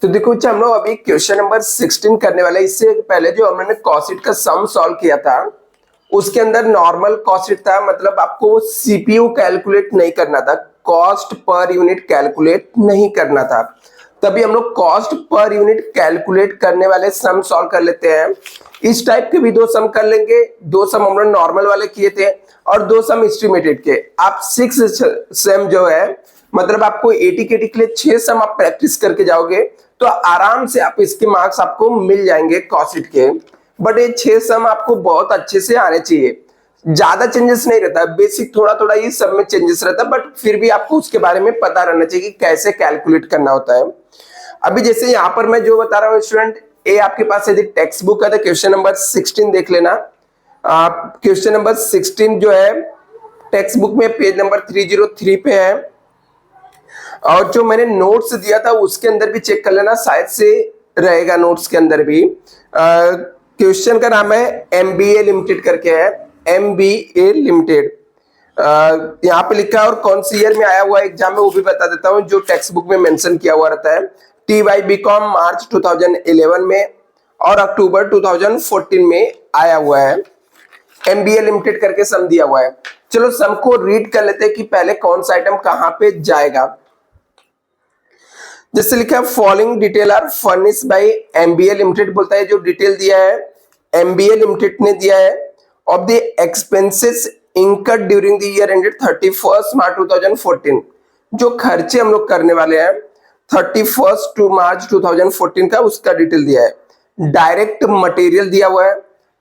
तो देखो बच्चा, हम लोग अभी क्वेश्चन नंबर 16 करने वाले हैं। इससे पहले जो हमने कॉस्ट शीट का सम सॉल्व किया था, उसके अंदर नॉर्मल कॉस्ट शीट था, मतलब आपको सीपीयू कैलकुलेट नहीं करना था, कॉस्ट पर यूनिट कैलकुलेट नहीं करना था। तभी हम लोग कॉस्ट पर यूनिट कैलकुलेट करने वाले सम सॉल्व कर लेते हैं। इस टाइप के भी दो सम कर लेंगे। दो सम हम लोग नॉर्मल वाले किए थे और दो सम एस्टिमेटेड के। आप 6 सम जो है, मतलब आपको 80 के के लिए 6 सम आप प्रैक्टिस करके जाओगे तो आराम से आप इसके मार्क्स आपको मिल जाएंगे कॉस्ट शीट के। बट ये 6 सम आपको बहुत अच्छे से आने चाहिए। ज्यादा चेंजेस नहीं रहता, बेसिक थोड़ा थोड़ा ये सब में चेंजेस रहता है, बट फिर भी आपको उसके बारे में पता रहना चाहिए कि कैसे कैलकुलेट करना होता है। अभी जैसे यहाँ पर मैं जो बता रहा हूँ स्टूडेंट, ये आपके पास यदि टेक्स्ट बुक है तो क्वेश्चन नंबर 16 देख लेना। क्वेश्चन नंबर 16 जो है टेक्स्ट बुक में पेज नंबर 303 पे है, और जो मैंने नोट्स दिया था उसके अंदर भी चेक कर लेना, शायद से रहेगा नोट्स के अंदर भी। क्वेश्चन का नाम है एमबीए लिमिटेड करके है, एमबीए लिमिटेड। यहाँ पे लिखा है और कौन सी ईयर में आया हुआ एग्जाम में वो भी बता देता हूँ, जो टेक्स्ट बुक में मेंशन किया हुआ रहता है। टी वाई बीकॉम मार्च 2011 में और अक्टूबर 2014 में आया हुआ है। एमबीए लिमिटेड करके सम दिया हुआ है। चलो सम को रीड कर लेते हैं कि पहले कौन सा आइटम कहां पे जाएगा। जैसे लिखा है following detail are furnish by MBA limited, बोलता है जो डिटेल दिया है एमबीए लिमिटेड ने दिया है of the expenses incurred during the year ended 31 मार्च 2014। जो खर्चे हम लोग करने वाले हैं 31 मार्च 2014 का, उसका डिटेल दिया है। डायरेक्ट मटेरियल दिया हुआ है,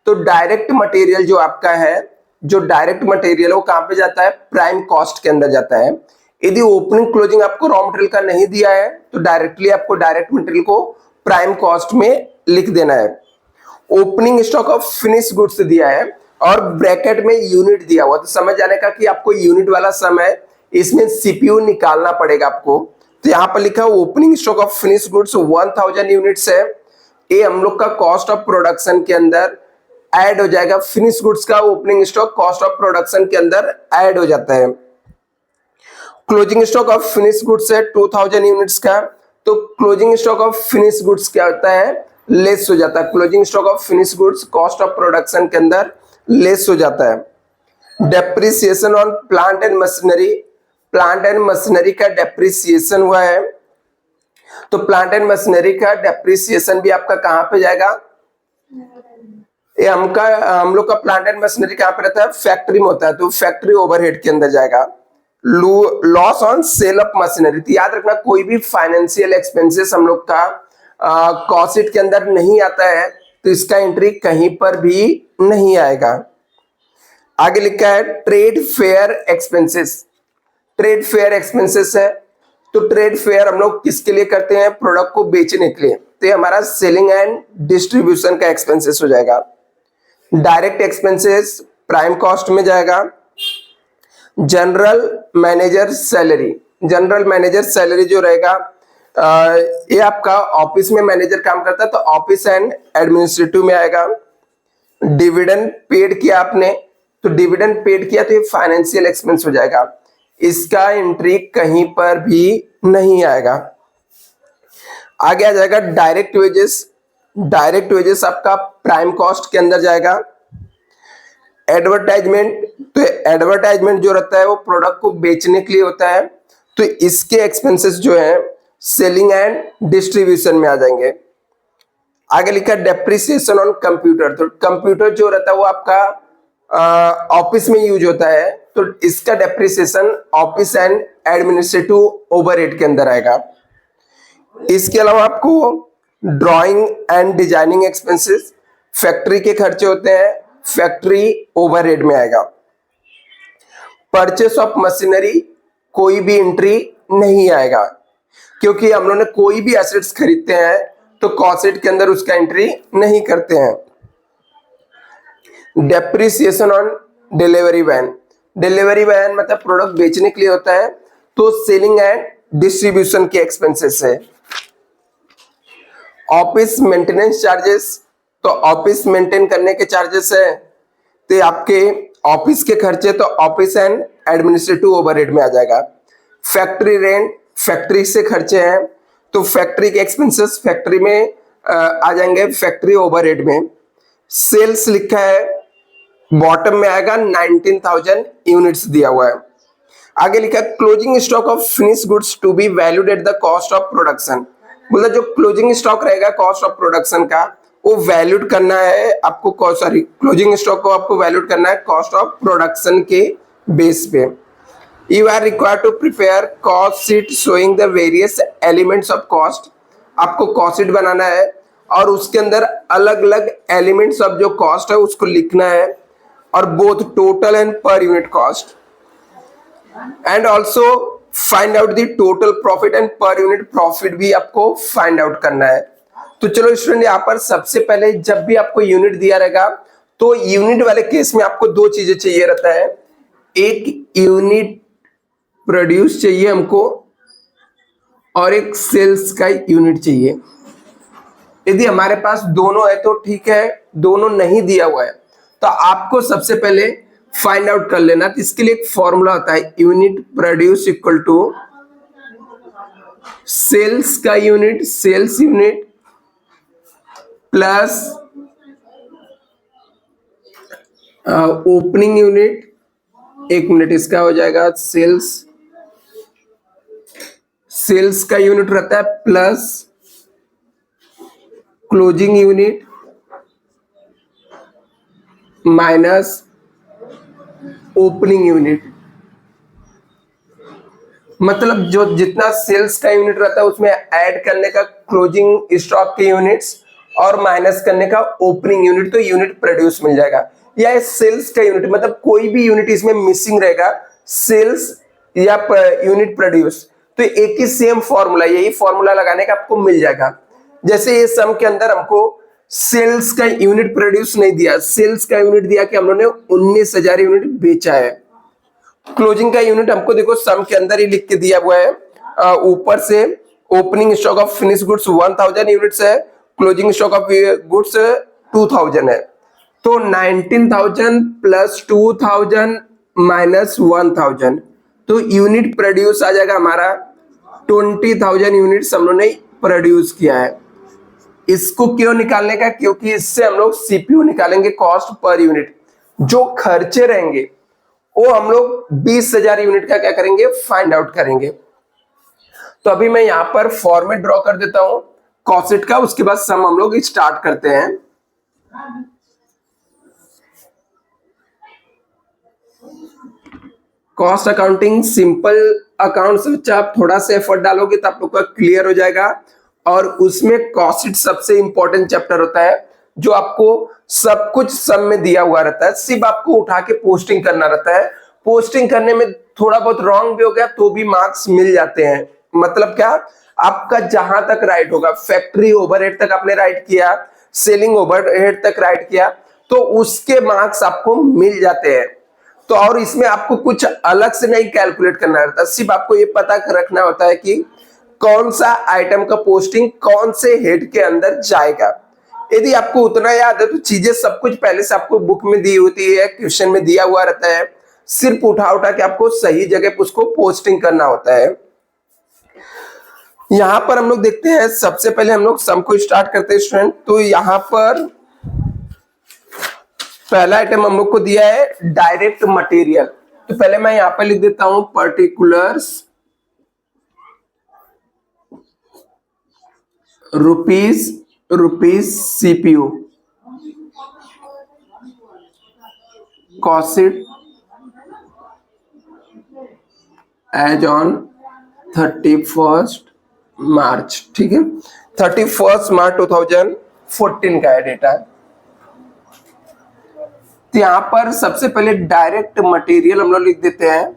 तो डायरेक्ट मटेरियल जो आपका है, जो डायरेक्ट मटेरियल है वो कहां पे जाता है, प्राइम कॉस्ट के अंदर जाता है। यदि ओपनिंग क्लोजिंग आपको रॉ मटेरियल का नहीं दिया है तो डायरेक्टली आपको डायरेक्ट मटेरियल को प्राइम कॉस्ट में लिख देना है। Opening stock of finish goods दिया है और ब्रैकेट में यूनिट दिया हुआ, तो समझ जाने का कि आपको यूनिट वाला सम है, इसमें सीपीयू निकालना पड़ेगा आपको। तो यहाँ पर लिखा है opening stock of finish goods 1000 units है। ये हम लोग का कॉस्ट ऑफ प्रोडक्शन के अंदर ऐड हो जाएगा। फिनिश गुड्स का opening stock cost of production के अंदर ऐड हो जाता है। Closing stock of finish goods है 2000 यूनिट्स का, तो closing stock of finish goods क्या होता है, लेस हो जाता है। Closing stock of finish goods cost of production के अंदर लेस हो जाता है। Depreciation on plant and machinery, plant and machinery का डेप्रिसिएशन हुआ है, तो प्लांट एंड मशीनरी का डेप्रिसिएशन भी आपका कहां पे जाएगा, ये हम लोग का प्लांट एंड मशीनरी कहां पे रहता है, फैक्ट्री में होता है, तो फैक्ट्री ओवरहेड के अंदर जाएगा। Loss on sale of machinery, तो याद रखना कोई भी फाइनेंशियल एक्सपेंसेस हम लोग का कॉस्ट शीट के अंदर नहीं आता है, तो इसका एंट्री कहीं पर भी नहीं आएगा। आगे लिखा है trade fair expenses, trade fair expenses है, तो ट्रेड फेयर हम लोग किसके लिए करते हैं, प्रोडक्ट को बेचने के लिए, तो ये हमारा सेलिंग एंड डिस्ट्रीब्यूशन का एक्सपेंसेस हो जाएगा। डायरेक्ट एक्सपेंसेस प्राइम कॉस्ट में जाएगा। General manager salary, general manager salary जो रहेगा, ये आपका ऑफिस में मैनेजर काम करता है तो ऑफिस एंड एडमिनिस्ट्रेटिव में आएगा। डिविडेंड पेड किया आपने, तो डिविडेंड पेड किया तो ये फाइनेंशियल एक्सपेंस हो जाएगा, इसका एंट्री कहीं पर भी नहीं आएगा। आगे आ जाएगा डायरेक्ट वेजेस, डायरेक्ट वेजेस आपका प्राइम कॉस्ट के अंदर जाएगा। एडवर्टाइजमेंट, तो एडवर्टाइजमेंट जो रहता है वो प्रोडक्ट को बेचने के लिए होता है, तो इसके एक्सपेंसेस जो है सेलिंग एंड डिस्ट्रीब्यूशन में आ जाएंगे। आगे लिखा डेप्रिसिएशन ऑन कंप्यूटर, तो कंप्यूटर जो रहता है वो आपका ऑफिस में यूज होता है, तो इसका depreciation office and administrative overhead के अंदर आएगा। इसके अलावा आपको drawing and designing expenses, factory के खर्चे होते हैं, फैक्ट्री ओवरहेड में आएगा। परचेस ऑफ मशीनरी कोई भी एंट्री नहीं आएगा, क्योंकि हम लोगों ने कोई भी एसेट्स खरीदते हैं तो कॉस्ट शीट के अंदर उसका एंट्री नहीं करते हैं। Depreciation on delivery van, delivery van मतलब प्रोडक्ट बेचने के लिए होता है, तो सेलिंग एंड डिस्ट्रीब्यूशन के एक्सपेंसेस है। ऑफिस मेंटेनेंस चार्जेस, तो ऑफिस मेंटेन करने के चार्जेस है, तो आपके ऑफिस के खर्चे तो ऑफिस एंड एडमिनिस्ट्रेटिव ओवरहेड में आ जाएगा। फैक्ट्री रेंट, फैक्ट्री से खर्चे हैं, तो फैक्ट्री के एक्सपेंसेस फैक्ट्री में आ जाएंगे फैक्ट्री ओवरहेड में। सेल्स लिखा है, बॉटम में आएगा 19,000 यूनिट्स दिया हुआ है। आगे लिखा है closing stock of finish goods to be valued at the cost of production. मतलब जो क्लोजिंग स्टॉक रहेगा कॉस्ट ऑफ प्रोडक्शन का, वो वैल्यूड करना है आपको, सॉरी क्लोजिंग स्टॉक को आपको वैल्यूड करना है कॉस्ट ऑफ प्रोडक्शन के बेस पे। You are required to prepare cost sheet showing the various elements of cost. आपको कॉस्ट शीट बनाना है और उसके अंदर अलग अलग एलिमेंट्स ऑफ जो कॉस्ट है उसको लिखना है, और both total and per unit cost, and also find out the total profit and per unit profit भी आपको फाइंड आउट करना है। तो चलो स्टूडेंट, यहाँ पर सबसे पहले जब भी आपको यूनिट दिया रहेगा तो यूनिट वाले केस में आपको दो चीजें चाहिए रहता है। एक यूनिट प्रोड्यूस चाहिए हमको और एक सेल्स का यूनिट चाहिए। यदि हमारे पास दोनों है तो ठीक है, दोनों नहीं दिया हुआ है तो आपको सबसे पहले फाइंड आउट कर लेना। तो इसके लिए एक फॉर्मूला होता है, unit produce equal to sales का unit, sales unit plus opening unit. एक मिनट, इसका हो जाएगा सेल्स का यूनिट रहता है plus closing unit minus opening unit. मतलब जो जितना सेल्स का यूनिट रहता है उसमें ऐड करने का क्लोजिंग स्टॉक के यूनिट्स और माइनस करने का ओपनिंग यूनिट, तो यूनिट प्रोड्यूस मिल जाएगा। या सेल्स का यूनिट, मतलब कोई भी यूनिट इसमें मिसिंग रहेगा, सेल्स या यूनिट प्रोड्यूस, तो एक ही सेम फॉर्मूला, यही फॉर्मूला लगाने का आपको मिल जाएगा। जैसे ये सम के अंदर हमको सेल्स का यूनिट प्रोड्यूस नहीं दिया, सेल्स का यूनिट दिया कि हम लोगों ने 19,000 यूनिट बेचा है। क्लोजिंग का यूनिट हमको देखो सम के अंदर ही लिख के दिया हुआ है, ऊपर से opening stock of finish goods 1000 units है, क्लोजिंग स्टॉक ऑफ गुड्स 2000 है। तो 19,000 प्लस 2000 माइनस 1000, तो यूनिट प्रोड्यूस आ जाएगा हमारा 20,000 यूनिट्स हम लोग ने प्रोड्यूस किया है। इसको क्यों निकालने का, क्योंकि इससे हम लोग सीपीयू निकालेंगे, कॉस्ट पर यूनिट। जो खर्चे रहेंगे वो हम लोग 20,000 यूनिट का क्या करेंगे, फाइंड आउट करेंगे। तो अभी मैं यहां पर फॉर्मेट ड्रॉ कर देता हूं कॉस्ट शीट का, उसके बाद सम हम लोग स्टार्ट करते हैं। कॉस्ट अकाउंटिंग सिंपल अकाउंट से बच्चा आप थोड़ा सा एफर्ट डालोगे तो आप लोग का क्लियर हो जाएगा। और उसमें कॉस्ट शीट सबसे इंपॉर्टेंट चैप्टर होता है, जो आपको सब कुछ सम में दिया हुआ रहता है, सिर्फ आपको उठा के पोस्टिंग करना रहता है। पोस्टिंग करने में थोड़ा बहुत रॉन्ग भी हो गया तो भी मार्क्स मिल जाते हैं। मतलब क्या, आपका जहां तक राइट होगा, फैक्ट्री ओवरहेड तक आपने राइट किया, सेलिंग ओवरहेड तक राइट किया, तो उसके मार्क्स आपको मिल जाते हैं। तो और इसमें आपको कुछ अलग से नहीं कैलकुलेट करना रहता, सिर्फ आपको ये पता रखना होता है कि कौन सा आइटम का पोस्टिंग कौन से हेड के अंदर जाएगा। यदि आपको उतना याद है तो चीजें सब कुछ पहले से आपको बुक में दी होती है, क्वेश्चन में दिया हुआ रहता है, सिर्फ उठा उठा के आपको सही जगह पर उसको पोस्टिंग करना होता है। यहां पर हम लोग देखते हैं, सबसे पहले हम लोग सम को स्टार्ट करते हैं स्टूडेंट। तो यहां पर पहला आइटम हम लोग को दिया है डायरेक्ट मटेरियल। तो पहले मैं यहां पर लिख देता हूं particulars rupees CPU cost sheet as on 31 March. ठीक है, 31 मार्च 2014 का है डेटा। तो यहां पर सबसे पहले डायरेक्ट मटेरियल हम लोग लिख देते हैं।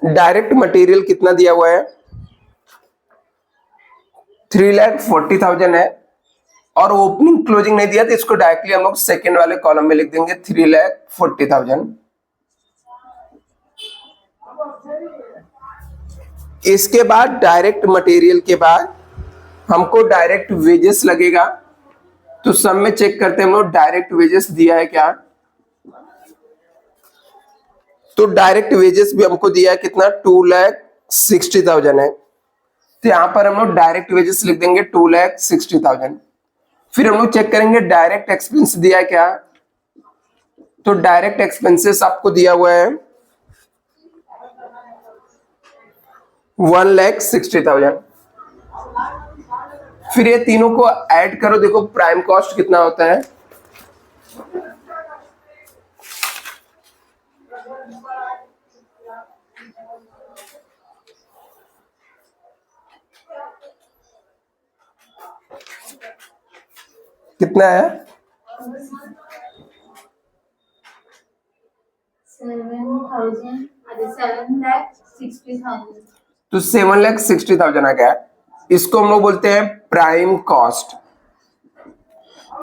डायरेक्ट मटेरियल कितना दिया हुआ है, 3,40,000 है, और ओपनिंग क्लोजिंग नहीं दिया तो इसको डायरेक्टली हम लोग सेकेंड वाले कॉलम में लिख देंगे 3,40,000। इसके बाद डायरेक्ट मटेरियल के बाद हमको डायरेक्ट वेजेस लगेगा। तो सब में चेक करते हैं हम लोग डायरेक्ट वेजेस दिया है क्या। तो डायरेक्ट वेजेस भी हमको दिया है कितना, 2,60,000 है, तो यहाँ पर हम लोग डायरेक्ट वेजेस लिख देंगे 2,60,000। फिर हम लोग चेक करेंगे डायरेक्ट एक्सपेंस दिया है क्या, तो डायरेक्ट एक्सपेंसेस आपको दिया हुआ है 1,60,000। फिर ये तीनों को ऐड करो, देखो प्राइम कॉस्ट कितना होता है, कितना है 7,60,000। तो 7,60,000 आ गया। इसको हम लोग बोलते हैं प्राइम कॉस्ट।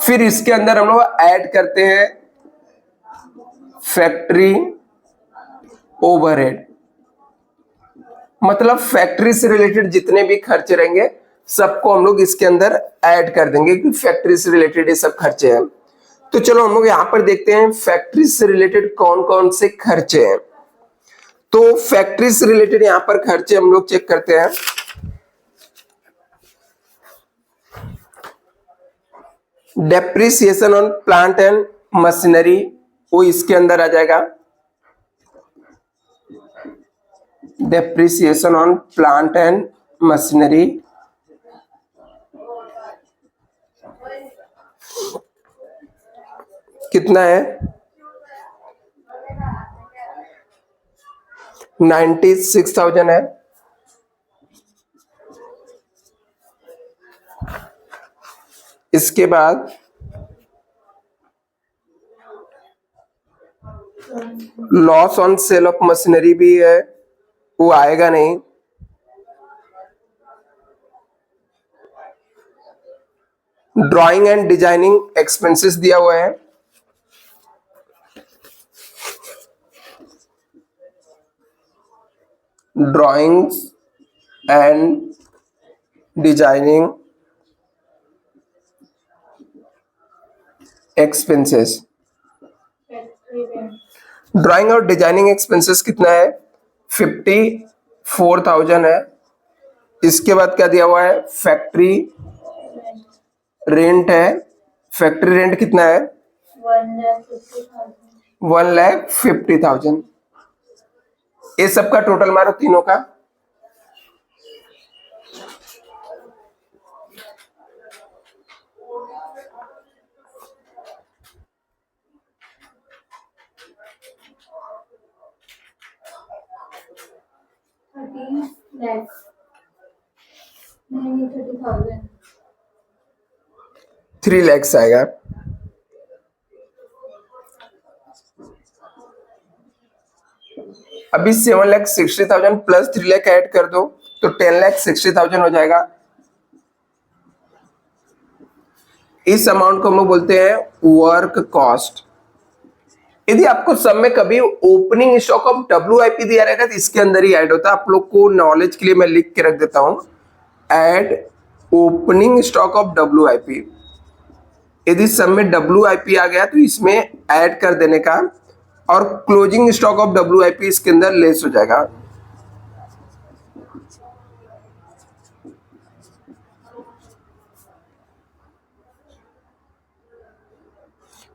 फिर इसके अंदर हम लोग ऐड करते हैं फैक्ट्री ओवरहेड, मतलब फैक्ट्री से रिलेटेड जितने भी खर्चे रहेंगे सबको हम लोग इसके अंदर ऐड कर देंगे कि फैक्ट्री से रिलेटेड ये सब खर्चे हैं। तो चलो हम लोग यहां पर देखते हैं फैक्ट्री से रिलेटेड कौन कौन से खर्चे हैं। तो फैक्ट्री से रिलेटेड यहां पर खर्चे हम लोग चेक करते हैं। Depreciation on plant and machinery, वो इसके अंदर आ जाएगा। Depreciation on plant and machinery, कितना है 96,000 है। इसके बाद loss on sale of machinery भी है, वो आएगा नहीं। ड्राइंग एंड डिजाइनिंग एक्सपेंसेस दिया हुआ है, drawings and designing expenses. Drawing और डिजाइनिंग एक्सपेंसेस कितना है 54,000 है। इसके बाद क्या दिया हुआ है फैक्ट्री रेंट है, फैक्ट्री रेंट कितना है 1,50,000। ये सबका टोटल मारो तीनों का, lakhs. 30,000. 3 lakhs आएगा। अभी 7,60,000 प्लस 3 लाख ऐड कर दो तो 10,60,000 हो जाएगा। इस अमाउंट को हम लोग बोलते हैं वर्क कॉस्ट। यदि आपको सब में कभी ओपनिंग स्टॉक ऑफ WIP दिया रहेगा तो इसके अंदर ही ऐड होता है। आप लोग को नॉलेज के लिए मैं लिख के रख देता हूं, add opening stock of WIP। यदि सब में WIP आ गया तो इसमें ऐड कर देने का, और क्लोजिंग स्टॉक ऑफ WIP इसके अंदर लेस हो जाएगा।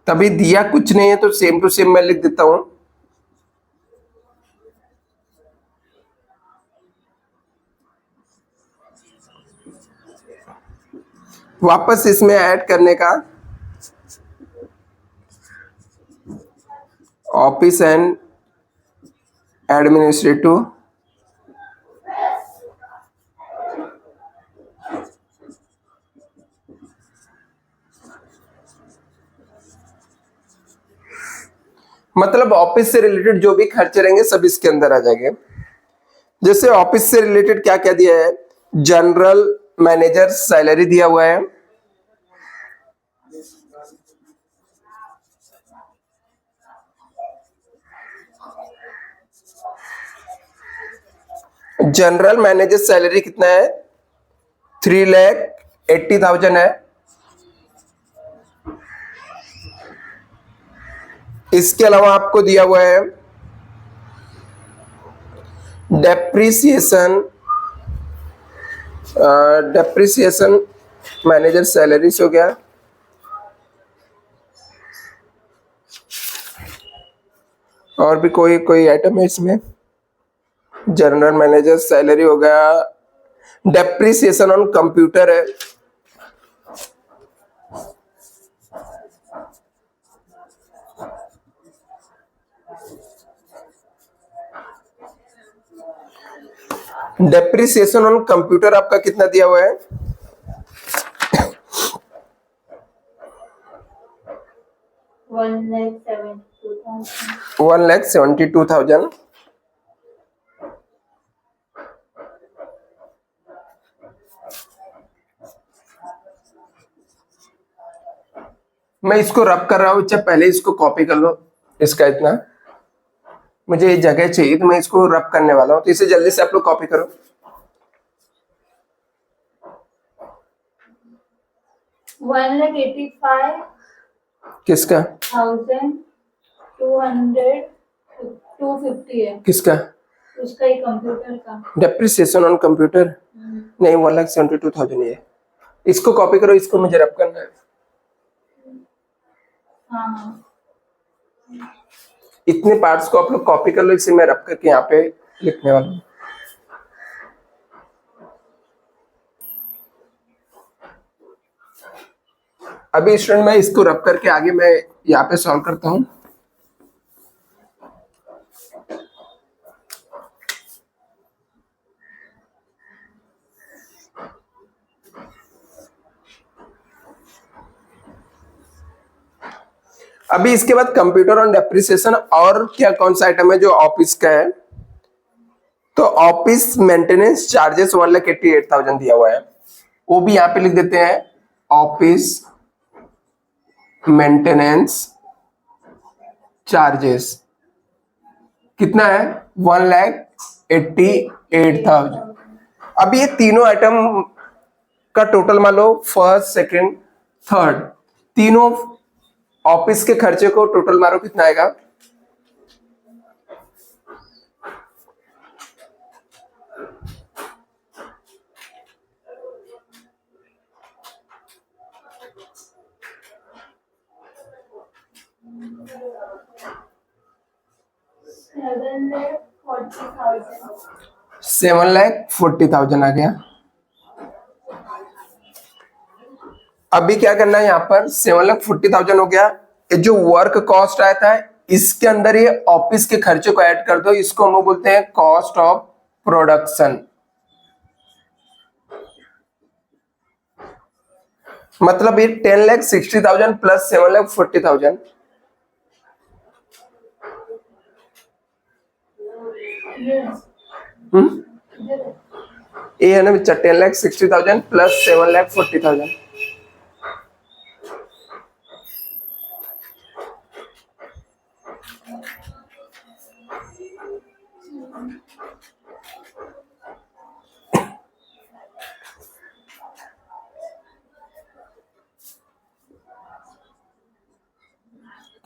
तभी दिया कुछ नहीं है तो सेम टू सेम मैं लिख देता हूं। वापस इसमें ऐड करने का ऑफिस एंड एडमिनिस्ट्रेटिव, मतलब ऑफिस से रिलेटेड जो भी खर्चे रहेंगे सब इसके अंदर आ जाएंगे। जैसे ऑफिस से रिलेटेड क्या क्या दिया है, जनरल मैनेजर सैलरी दिया हुआ है, जनरल मैनेजर सैलरी कितना है 3,80,000 है। इसके अलावा आपको दिया हुआ है डेप्रिसिएशन, डेप्रिसिएशन मैनेजर सैलरीज हो गया, और भी कोई कोई आइटम है इसमें, जनरल मैनेजर सैलरी हो गया, डेप्रिसिएशन ऑन कंप्यूटर है, डेप्रिसिएशन ऑन कंप्यूटर आपका कितना दिया हुआ है? 1,72,000। मैं इसको रब कर रहा हूं, अच्छा पहले इसको कॉपी कर लो, इसका इतना मुझे ये जगह चाहिए तो मैं इसको रब करने वाला हूं, तो इसे जल्दी से आप लोग कॉपी करो। 1,85,200 किसका? 250 है। किसका? उसका ही, कंप्यूटर का। डेप्रिसिएशन ऑन कंप्यूटर नहीं, 1,72,000 ही है। इसको कॉपी करो, इसको मुझे रब करना है। हाँ। इतने पार्ट्स को आप लोग कॉपी कर लो, इसे मैं रब करके यहाँ पे लिखने वाला हूँ। अभी स्टूडेंट मैं इसको रब करके आगे मैं यहाँ पे सॉल्व करता हूँ। अभी इसके बाद कंप्यूटर ऑन डेप्रिसिएशन, और क्या कौन सा आइटम है जो ऑफिस का है? तो ऑफिस मेंटेनेंस चार्जेस 1,88,000 दिया हुआ है, वो भी यहां पे लिख देते हैं। ऑफिस मेंटेनेंस चार्जेस कितना है? 1,88,000। अब ये तीनों आइटम का टोटल मान लो, फर्स्ट सेकंड थर्ड, तीनों ऑफिस के खर्चे को टोटल मारो, कितना आएगा? $7,40,000 आ गया। अभी क्या करना है, यहाँ पर 7,40,000 हो गया। ये जो वर्क कॉस्ट आया था, इसके अंदर ये ऑफिस के खर्चे को ऐड कर दो, इसको हम लोग बोलते हैं कॉस्ट ऑफ प्रोडक्शन। मतलब ये 10,60,000 प्लस 7,40,000, ये है ना बच्चा, 10,60,000 प्लस 7,40,000।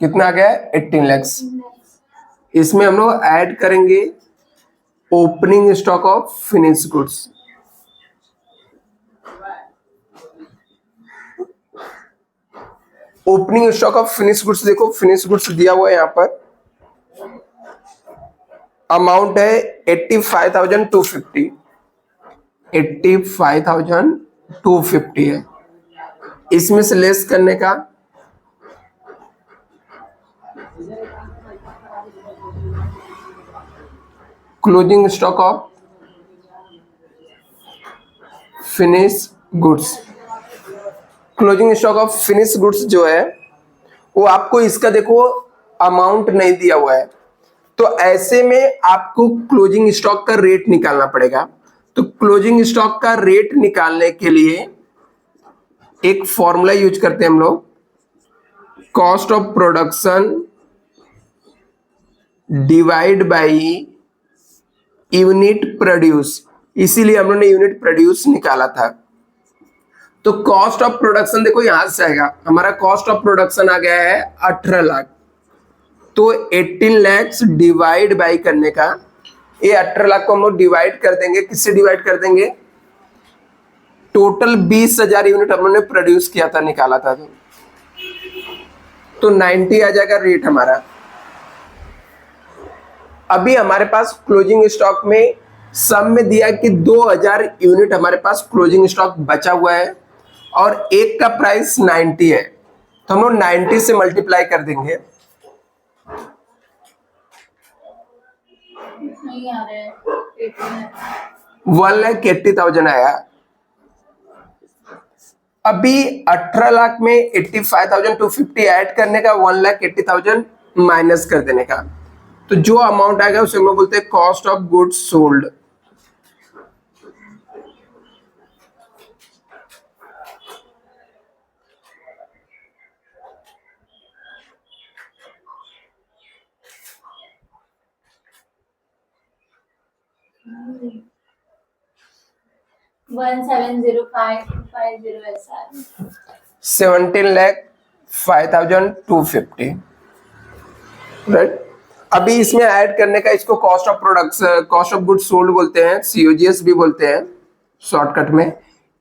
कितना आ गया? 18 लाख। इसमें हम लोग ऐड करेंगे opening stock of finish goods. Opening stock of finish goods, देखो फिनिश गुड्स दिया हुआ है यहाँ पर, अमाउंट है 85,250, 85,250 है। इसमें से लेस करने का closing stock of finish goods. Closing stock of finish goods जो है वो आपको, इसका देखो अमाउंट नहीं दिया हुआ है, तो ऐसे में आपको क्लोजिंग स्टॉक का रेट निकालना पड़ेगा। तो क्लोजिंग स्टॉक का रेट निकालने के लिए एक फॉर्मूला यूज करते हैं हम लोग, cost of production divide by unit produce, इसीलिए हम लोगों ने यूनिट प्रोड्यूस निकाला था। तो कॉस्ट ऑफ प्रोडक्शन देखो यहां से आएगा, हमारा कॉस्ट ऑफ प्रोडक्शन आ गया है 18 लाख, तो 18 लाख डिवाइड बाय करने का ये 18 लाख को हम लोग डिवाइड कर देंगे, किससे डिवाइड कर देंगे? टोटल 20,000 यूनिट हम लोगों ने प्रोड्यूस किया था, निकाला था, तो 90 आ जाएगा रेट हमारा। अभी हमारे पास क्लोजिंग स्टॉक में सम में दिया कि 2000 यूनिट हमारे पास क्लोजिंग स्टॉक बचा हुआ है और एक का प्राइस 90 है, तो हम लोग 90 से मल्टीप्लाई कर देंगे। नहीं आ रहा है, 1,80,000 आया। अभी 18 लाख में 85,250 ऐड करने का, 1,80,000 माइनस कर देने का, तो जो अमाउंट आएगा उसे हम लोग बोलते हैं cost of goods sold. One 70550 ऐसा है। 17,05,250, राइट। अभी इसमें ऐड करने का, इसको cost of products, cost of goods sold बोलते हैं, COGS भी बोलते हैं शॉर्टकट में।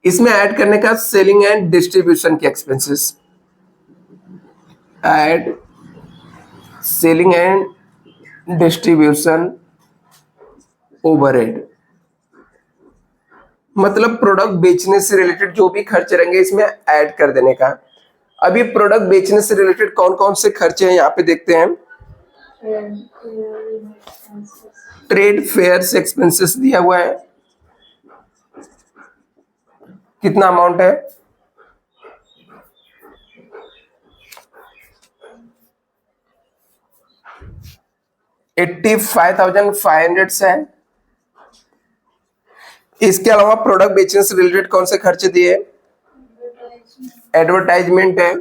इसमें ऐड करने का सेलिंग एंड डिस्ट्रीब्यूशन के expenses, add selling and distribution overhead, मतलब प्रोडक्ट बेचने से रिलेटेड जो भी खर्चे रहेंगे इसमें ऐड कर देने का। अभी प्रोडक्ट बेचने से रिलेटेड कौन कौन से खर्चे हैं यहाँ पे देखते हैं। ट्रेड फेयर्स एक्सपेंसेस दिया हुआ है, कितना अमाउंट है? $85,500 है। इसके अलावा प्रोडक्ट बेचने से रिलेटेड कौन से खर्चे दिए? एडवर्टाइजमेंट है,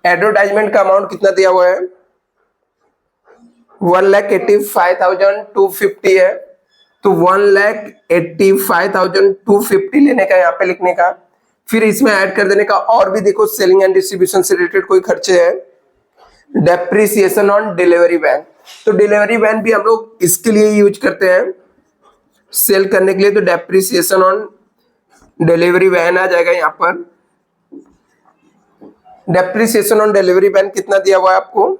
एडवर्टाइजमेंट का अमाउंट कितना दिया हुआ है? 1,85,250 है, तो 1,85,250 लेने का, यहाँ पे लिखने का, फिर इसमें ऐड कर देने का। और भी देखो, सेलिंग एंड डिस्ट्रीब्यूशन से रिलेटेड कोई खर्चे हैं, डेप्रिसिएशन ऑन डिलीवरी वैन, तो डिलीवरी वैन भी हम लोग इसके लिए यूज करते हैं, सेल करने के लिए, तो डेप्रिसिएशन ऑन डिलीवरी वैन आ जाएगा यहाँ पर। डेप्रिसिएशन ऑन डिलीवरी वैन कितना दिया हुआ है आपको?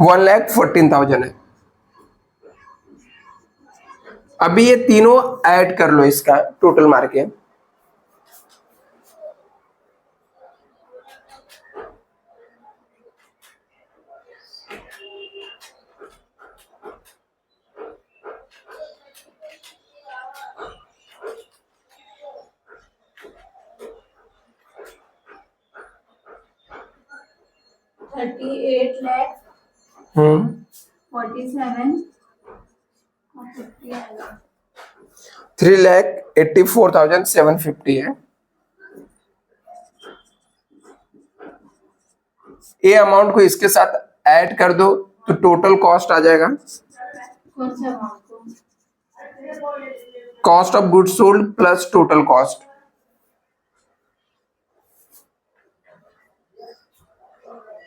1,14,000 है। अभी ये तीनों ऐड कर लो, इसका टोटल मार के। $38 lakh 47 और 50 आएगा। 3,84,750 है। ये अमाउंट को इसके साथ ऐड कर दो तो टोटल कॉस्ट आ जाएगा, कौन सा अमाउंट को? Cost of goods sold plus total cost.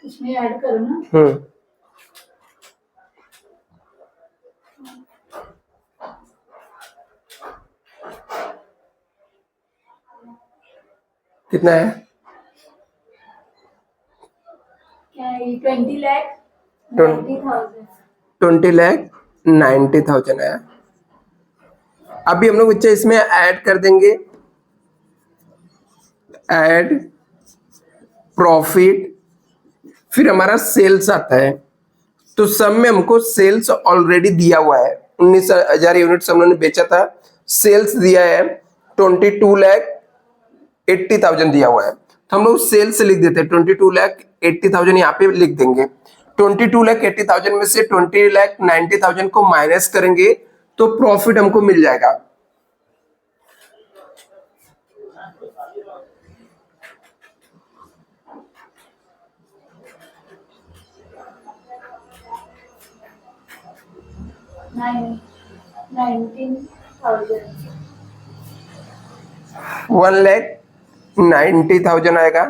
इसमें ऐड करो ना। कितना है? क्या है? 20 lakh 90,000। 20,90,000 है। अभी हम लोग बच्चे इसमें ऐड कर देंगे, ऐड प्रॉफिट, फिर हमारा सेल्स आता है, तो सब में हमको सेल्स ऑलरेडी दिया हुआ है, 19,000 यूनिट्स हम लोगों ने बेचा था, सेल्स दिया है 22,80,000 दिया हुआ है, तो हम लोग सेल्स लिख देते हैं, 22,80,000 यहाँ पे लिख देंगे। 22,80,000 में से 20,90,000 को माइनस करेंगे तो प्रॉफिट हमको मिल जाएगा। $1,90,000 आएगा।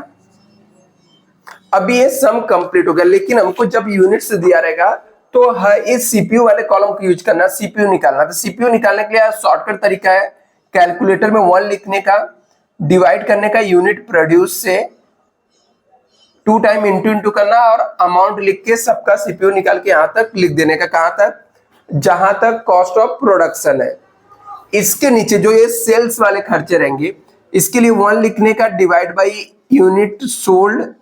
अभी ये सम कंप्लीट हो गया, लेकिन हमको जब यूनिट्स दिया रहेगा तो इस सीपीयू वाले कॉलम को यूज करना, सीपीयू निकालना। तो सीपीयू निकालने के लिए शॉर्टकट तरीका है कैलकुलेटर में 1 लिखने का, डिवाइड करने का यूनिट प्रोड्यूस से, 2 टाइम इंटू करना और अमाउंट लिख के सबका सीपीयू निकाल के यहां तक लिख देने का। कहां तक? जहां तक कॉस्ट ऑफ प्रोडक्शन है। इसके नीचे जो ये सेल्स वाले खर्चे रहेंगे, इसके लिए 1 लिखने का, divide by unit sold,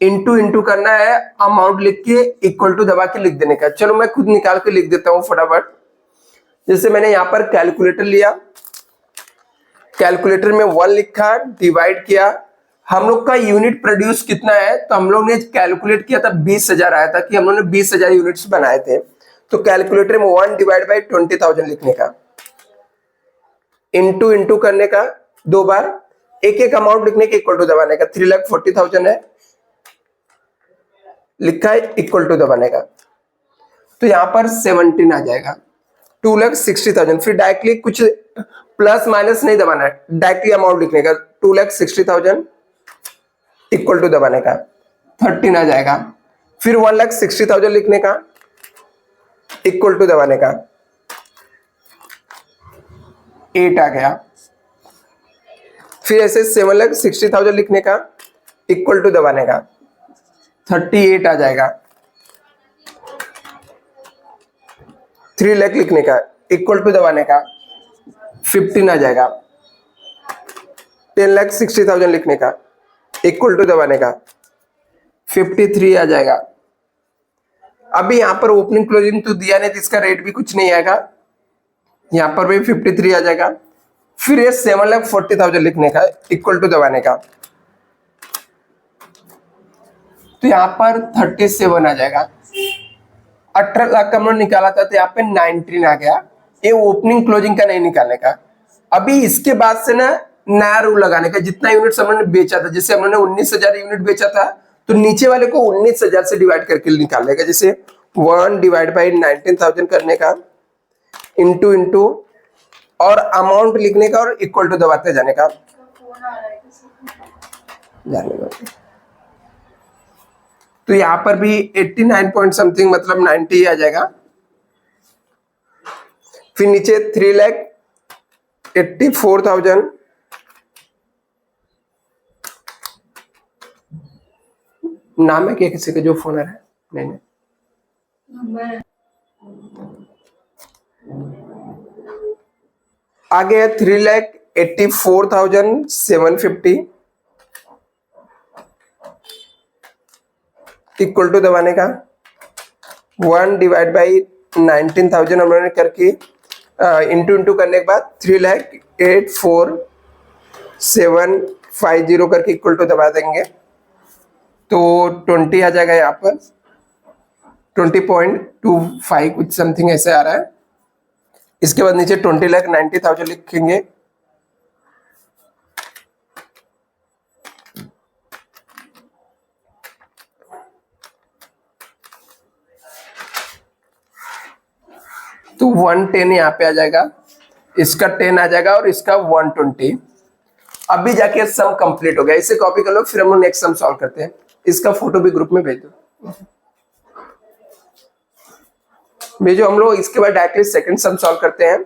into करना है, अमाउंट लिख के इक्वल टू दबा के लिख देने का। चलो मैं खुद निकाल के लिख देता हूं फटाफट। जैसे मैंने यहां पर कैलकुलेटर लिया, कैलकुलेटर में 1 लिखा, डिवाइड किया। हम लोग का यूनिट प्रोड्यूस कितना है, तो हम लोग ने कैलकुलेट किया था 20,000 आया था कि हम लोग ने 20,000 यूनिट्स बनाए थे। तो कैलकुलेटर में 1 डिवाइड बाई 20,000 लिखने का, इंटू करने का 2 बार, एक अमाउंट लिखने के इक्वल टू दबाने का। 3,40,000 है, लिखा है, इक्वल टू दबाने का। तो यहां पर 17 आ जाएगा। 2,60,000, फिर डायरेक्टली कुछ प्लस माइनस नहीं दबाना है, डायरेक्टली अमाउंट लिखने का। 2,60,000 इक्वल टू दबाने का, 13 आ जाएगा। फिर 1,60,000 लिखने का, इक्वल टू दबाने का, 8 आ गया। फिर ऐसे 7,60,000 लिखने का, इक्वल टू दबाने का, 38 आ जाएगा। 3 लाख लिखने का, इक्वल टू दबाने का, 15 आ जाएगा। 10,60,000 लिखने का, इक्वल टू दबाने का, 53 आ जाएगा। अभी यहां पर ओपनिंग क्लोजिंग तो दिया नहीं, तो इसका रेट भी कुछ नहीं आएगा, यहां पर भी 53 आ जाएगा। फिर ये 7,40,000 लिखने का, इक्वल टू दबाने का, तो यहां पर 37 आ जाएगा। 18 लाख का हमने निकाला था, तो यहाँ पे 19 आ गया। ये ओपनिंग क्लोजिंग का नहीं निकालने का। अभी इसके बाद से ना नया रूल लगाने का, जितना यूनिट हमने बेचा था, जैसे हमने 19,000 यूनिट बेचा था, तो नीचे वाले को 19,000 से डिवाइड करके निकालने का। जैसे 1 डिवाइड बाई 19,000 करने का, इंटू और अमाउंट लिखने का और इक्वल टू दबाते जाने का, फोन आ रहा है किसी का। जाने का। तो यहां पर भी 89 पॉइंट समथिंग, मतलब 90 आ जाएगा। फिर नीचे 3,84,000, नाम है क्या किसी का जो फोन आ रहा है? नहीं, नंबर आगे है 3,84,750, इक्वल टू दबाने का, 1 डिवाइड बाई 19,000 हमने करके इंटू करने के बाद 3,84,750 करके इक्वल टू दबा देंगे, तो 20 आ जाएगा। यहाँ पर 20.25 कुछ समथिंग ऐसे आ रहा है। इसके बाद नीचे 20,90,000 लिखेंगे, तो 110 यहाँ पे आ जाएगा, इसका 10 आ जाएगा और इसका 120। अभी जाके सम कंप्लीट हो गया। इसे कॉपी कर लो, फिर हम लोग नेक्स्ट सम सॉल्व करते हैं। इसका फोटो भी ग्रुप में भेज दो, भेजो। हम लोग इसके बाद डायरेक्टली सेकंड सम सॉल्व करते हैं।